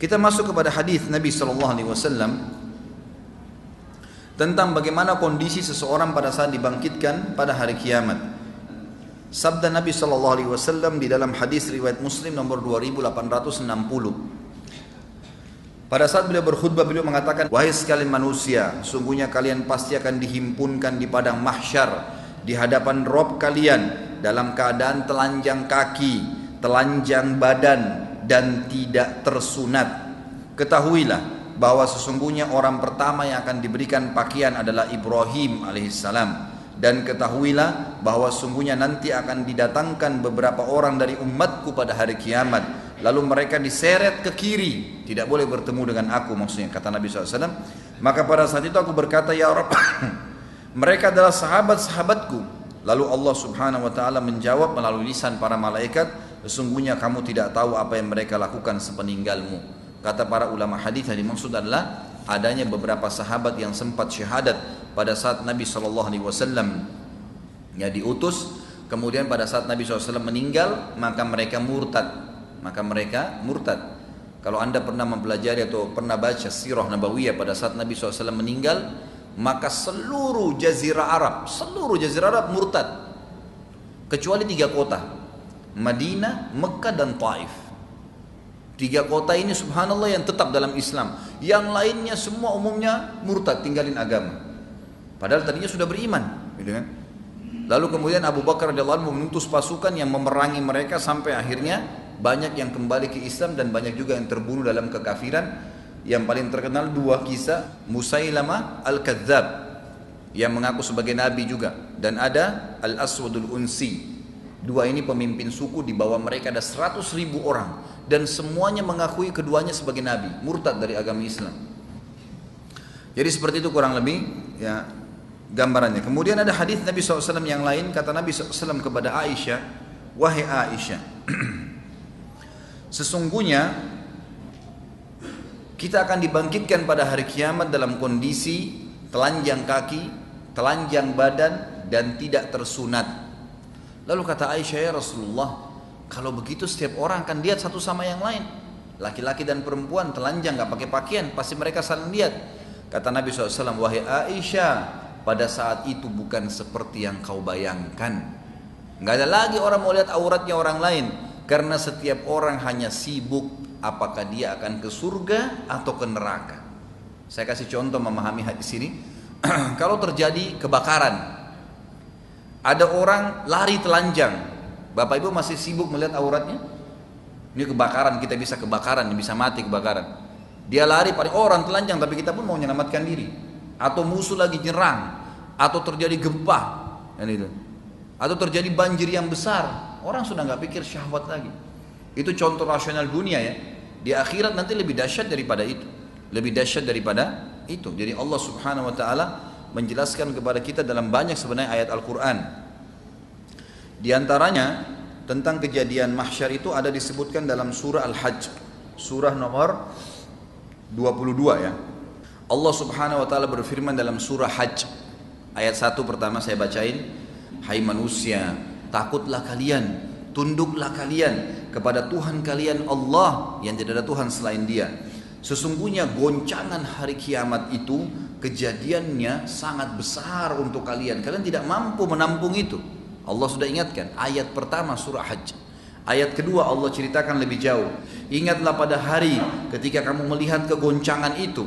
Kita masuk kepada hadis Nabi SAW tentang bagaimana kondisi seseorang pada saat dibangkitkan pada hari kiamat. Sabda Nabi SAW di dalam hadis riwayat Muslim nomor 2860. Pada saat beliau berkhutbah, beliau mengatakan, wahai sekalian manusia, sungguhnya kalian pasti akan dihimpunkan di padang mahsyar di hadapan Rabb kalian dalam keadaan telanjang kaki, telanjang badan, dan tidak tersunat. Ketahuilah bahwa sesungguhnya orang pertama yang akan diberikan pakaian adalah Ibrahim alaihissalam. Dan ketahuilah bahwa sungguhnya nanti akan didatangkan beberapa orang dari umatku pada hari kiamat, lalu mereka diseret ke kiri, tidak boleh bertemu dengan aku, maksudnya kata Nabi SAW. Maka pada saat itu aku berkata, ya Rabb, mereka adalah sahabat-sahabatku. Lalu Allah Subhanahu wa ta'ala menjawab melalui lisan para malaikat, sesungguhnya kamu tidak tahu apa yang mereka lakukan sepeninggalmu. Kata para ulama hadis, yang dimaksud adalah adanya beberapa sahabat yang sempat syahadat pada saat Nabi SAW diutus. Kemudian pada saat Nabi SAW meninggal, maka mereka murtad. Kalau anda pernah mempelajari atau pernah baca sirah nabawiyah pada saat Nabi SAW meninggal, maka seluruh jazirah Arab murtad, kecuali 3 kota, Madinah, Mekah, dan Taif. 3 kota ini subhanallah yang tetap dalam Islam. Yang lainnya semua umumnya murtad, tinggalin agama, padahal tadinya sudah beriman, gitu kan? Lalu kemudian Abu Bakar radhiyallahu anhu mengutus pasukan yang memerangi mereka sampai akhirnya banyak yang kembali ke Islam dan banyak juga yang terbunuh dalam kekafiran. Yang paling terkenal 2 kisah, Musailamah Al-Kadzab yang mengaku sebagai nabi juga, dan ada Al-Aswadul Unsi. 2 ini pemimpin suku, di bawah mereka ada 100.000 orang dan semuanya mengakui keduanya sebagai nabi, murtad dari agama Islam. Jadi seperti itu kurang lebih ya gambarannya. Kemudian ada hadis Nabi SAW yang lain, kata Nabi SAW kepada Aisyah, wahai Aisyah, sesungguhnya kita akan dibangkitkan pada hari kiamat dalam kondisi telanjang kaki, telanjang badan, dan tidak tersunat. Lalu kata Aisyah, ya Rasulullah, kalau begitu setiap orang akan lihat satu sama yang lain, laki-laki dan perempuan telanjang gak pakai pakaian, pasti mereka saling lihat. Kata Nabi SAW, wahai Aisyah, pada saat itu bukan seperti yang kau bayangkan. Gak ada lagi orang mau lihat auratnya orang lain, karena setiap orang hanya sibuk apakah dia akan ke surga atau ke neraka. Saya kasih contoh memahami hadis ini. Kalau terjadi kebakaran, ada orang lari telanjang, Bapak Ibu masih sibuk melihat auratnya? Ini kebakaran, kita bisa kebakaran, bisa mati kebakaran. Dia lari, paling orang telanjang, tapi kita pun mau menyelamatkan diri. Atau musuh lagi nyerang, atau terjadi gempa, atau terjadi banjir yang besar, orang sudah nggak pikir syahwat lagi. Itu contoh rasional dunia ya. Di akhirat nanti lebih dahsyat daripada itu. Jadi Allah Subhanahu wa taala menjelaskan kepada kita dalam banyak sebenarnya ayat Al-Qur'an. Di antaranya tentang kejadian mahsyar itu ada disebutkan dalam surah Al-Hajj, surah nomor 22 ya. Allah Subhanahu wa taala berfirman dalam surah Hajj ayat 1 pertama saya bacain, hai manusia, takutlah kalian, tunduklah kalian kepada Tuhan kalian Allah yang tidak ada Tuhan selain Dia. Sesungguhnya goncangan hari kiamat itu kejadiannya sangat besar untuk kalian. Kalian tidak mampu menampung itu. Allah sudah ingatkan. Ayat pertama surah Hajj. Ayat kedua Allah ceritakan lebih jauh. Ingatlah pada hari ketika kamu melihat kegoncangan itu.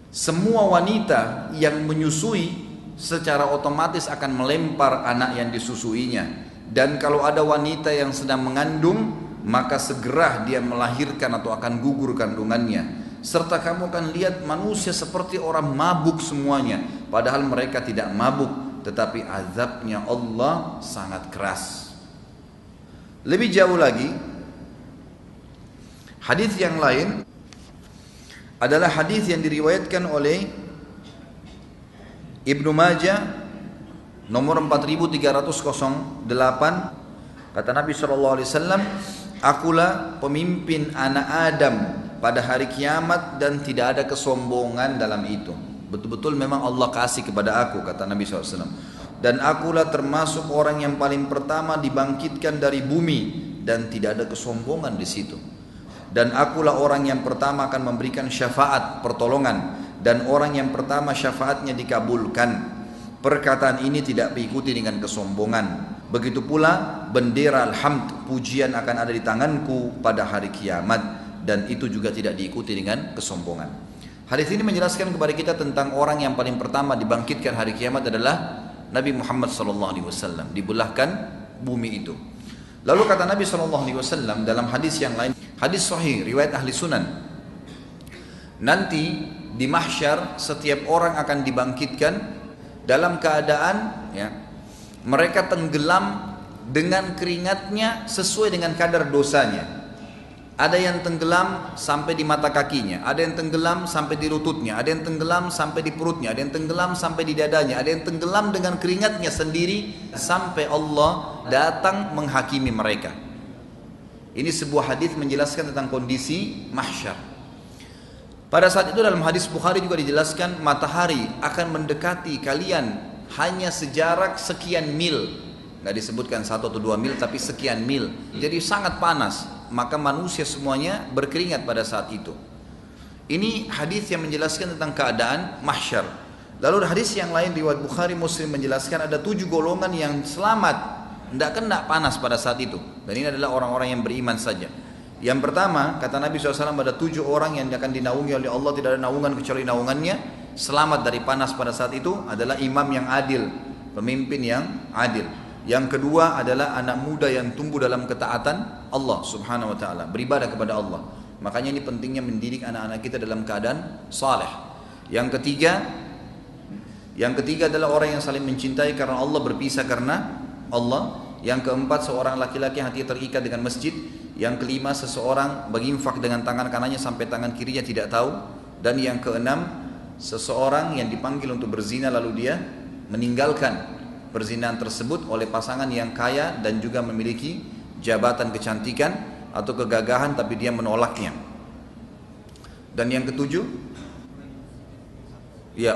Semua wanita yang menyusui secara otomatis akan melempar anak yang disusuinya. Dan kalau ada wanita yang sedang mengandung, maka segera dia melahirkan atau akan gugur kandungannya. Serta kamu akan lihat manusia seperti orang mabuk semuanya, padahal mereka tidak mabuk, tetapi azabnya Allah sangat keras. Lebih jauh lagi, hadis yang lain adalah hadis yang diriwayatkan oleh Ibnu Majah nomor 4308. Kata Nabi SAW, akulah pemimpin anak Adam pada hari kiamat dan tidak ada kesombongan dalam itu. Betul-betul memang Allah kasih kepada aku, kata Nabi SAW. Dan akulah termasuk orang yang paling pertama dibangkitkan dari bumi dan tidak ada kesombongan di situ. dan akulah orang yang pertama akan memberikan syafaat pertolongan, dan orang yang pertama syafaatnya dikabulkan. Perkataan ini tidak diikuti dengan kesombongan. Begitu pula bendera alhamd, pujian akan ada di tanganku pada hari kiamat, dan itu juga tidak diikuti dengan kesombongan. Hadis ini menjelaskan kepada kita tentang orang yang paling pertama dibangkitkan hari kiamat adalah Nabi Muhammad SAW. Dibelahkan bumi itu. Lalu kata Nabi SAW dalam hadis yang lain, hadis sahih riwayat ahli sunan, nanti di mahsyar setiap orang akan dibangkitkan dalam keadaan mereka tenggelam dengan keringatnya sesuai dengan kadar dosanya. Ada yang tenggelam sampai di mata kakinya, ada yang tenggelam sampai di lututnya, ada yang tenggelam sampai di perutnya, ada yang tenggelam sampai di dadanya, ada yang tenggelam dengan keringatnya sendiri sampai Allah datang menghakimi mereka. Ini sebuah hadis menjelaskan tentang kondisi mahsyar. Pada saat itu dalam hadis Bukhari juga dijelaskan matahari akan mendekati kalian hanya sejarak sekian mil. Nggak disebutkan 1 atau 2 mil tapi sekian mil. Jadi sangat panas. Maka manusia semuanya berkeringat pada saat itu. Ini hadis yang menjelaskan tentang keadaan mahsyar. Lalu hadis yang lain riwayat Bukhari Muslim menjelaskan ada 7 golongan yang selamat, tidak kena panas pada saat itu. Dan ini adalah orang-orang yang beriman saja. Yang pertama, kata Nabi SAW, ada 7 orang yang akan dinaungi oleh Allah, tidak ada naungan kecuali naungannya. Selamat dari panas pada saat itu adalah imam yang adil, pemimpin yang adil. Yang kedua adalah anak muda yang tumbuh dalam ketaatan Allah subhanahu wa ta'ala, beribadah kepada Allah. Makanya ini pentingnya mendidik anak-anak kita dalam keadaan saleh. Yang ketiga adalah orang yang saling mencintai karena Allah, berpisah karena Allah. Yang keempat, seorang laki-laki yang hatinya terikat dengan masjid. Yang kelima, seseorang berinfak dengan tangan kanannya sampai tangan kirinya tidak tahu. Dan yang keenam, seseorang yang dipanggil untuk berzina lalu dia meninggalkan perzinahan tersebut oleh pasangan yang kaya dan juga memiliki jabatan kecantikan atau kegagahan tapi dia menolaknya. Dan yang ketujuh,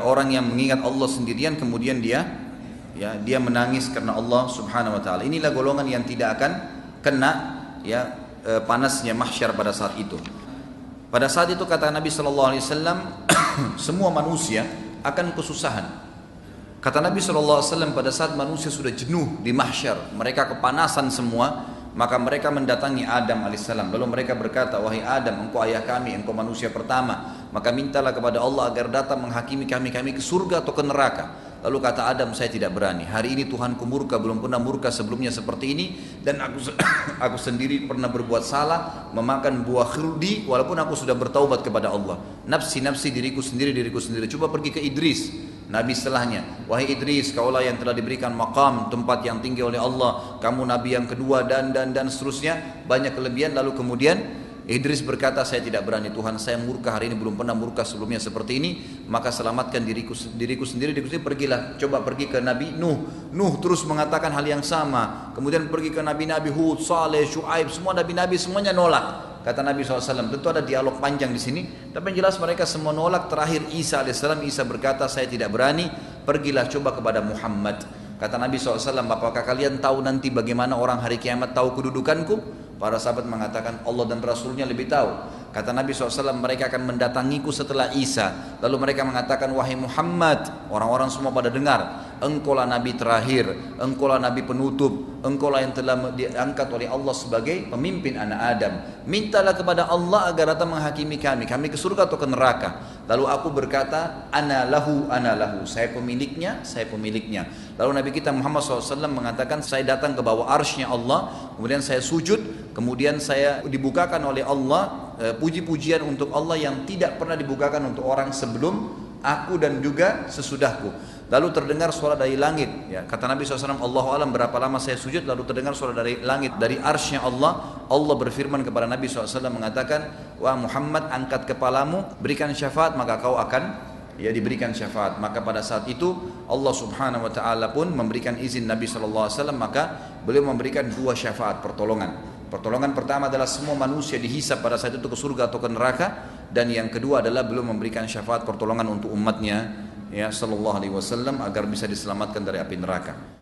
orang yang mengingat Allah sendirian kemudian dia menangis karena Allah subhanahu wa ta'ala. Inilah golongan yang tidak akan kena panasnya mahsyar pada saat itu. Pada saat itu kata Nabi SAW, semua manusia akan kesusahan. Kata Nabi SAW, pada saat manusia sudah jenuh di mahsyar, mereka kepanasan semua, maka mereka mendatangi Adam alaihissalam. Lalu mereka berkata, wahai Adam, engkau ayah kami, engkau manusia pertama, maka mintalah kepada Allah agar datang menghakimi kami ke surga atau ke neraka. Lalu kata Adam, saya tidak berani. Hari ini Tuhanku murka, belum pernah murka sebelumnya seperti ini. Dan aku sendiri pernah berbuat salah, memakan buah khuldi, walaupun aku sudah bertaubat kepada Allah. Nafsi, diriku sendiri. Coba pergi ke Idris, Nabi setelahnya. Wahai Idris, kaulah yang telah diberikan maqam, tempat yang tinggi oleh Allah. Kamu Nabi yang kedua dan seterusnya. Banyak kelebihan. Lalu kemudian Idris berkata, saya tidak berani, Tuhan saya murka hari ini, belum pernah murka sebelumnya seperti ini, maka selamatkan diriku sendiri. Pergilah, coba pergi ke Nabi Nuh terus mengatakan hal yang sama. Kemudian pergi ke Nabi Hud, Saleh, Syuaib, semua Nabi semuanya nolak. Kata Nabi SAW, tentu ada dialog panjang di sini, tapi yang jelas mereka semua nolak. Terakhir Isa alaihissalam, Isa berkata, saya tidak berani, pergilah coba kepada Muhammad. Kata Nabi SAW, apakah kalian tahu nanti bagaimana orang hari kiamat tahu kedudukanku? Para sahabat mengatakan Allah dan Rasulnya lebih tahu. Kata Nabi SAW, mereka akan mendatangiku setelah Isa. Lalu mereka mengatakan, wahai Muhammad, orang-orang semua pada dengar, engkaulah Nabi terakhir, engkaulah Nabi penutup, engkaulah yang telah diangkat oleh Allah sebagai pemimpin anak Adam. Mintalah kepada Allah agar datang menghakimi kami ke surga atau ke neraka. Lalu aku berkata, ana lahu, saya pemiliknya. Lalu Nabi kita Muhammad SAW mengatakan, saya datang ke bawah arsy-Nya Allah, kemudian saya sujud, kemudian saya dibukakan oleh Allah puji-pujian untuk Allah yang tidak pernah dibukakan untuk orang sebelum aku dan juga sesudahku. Lalu terdengar suara dari langit, kata Nabi SAW, Allahu alam berapa lama saya sujud, lalu terdengar suara dari langit, dari arsy-Nya Allah. Allah berfirman kepada Nabi SAW mengatakan, wah Muhammad, angkat kepalamu, berikan syafaat, maka kau akan diberikan syafaat. Maka pada saat itu Allah subhanahu wa ta'ala pun memberikan izin Nabi SAW, maka beliau memberikan 2 syafaat pertolongan. Pertolongan pertama adalah semua manusia dihisab pada saat itu ke surga atau ke neraka, dan yang kedua adalah beliau memberikan syafaat pertolongan untuk umatnya sallallahu alaihi wasallam agar bisa diselamatkan dari api neraka.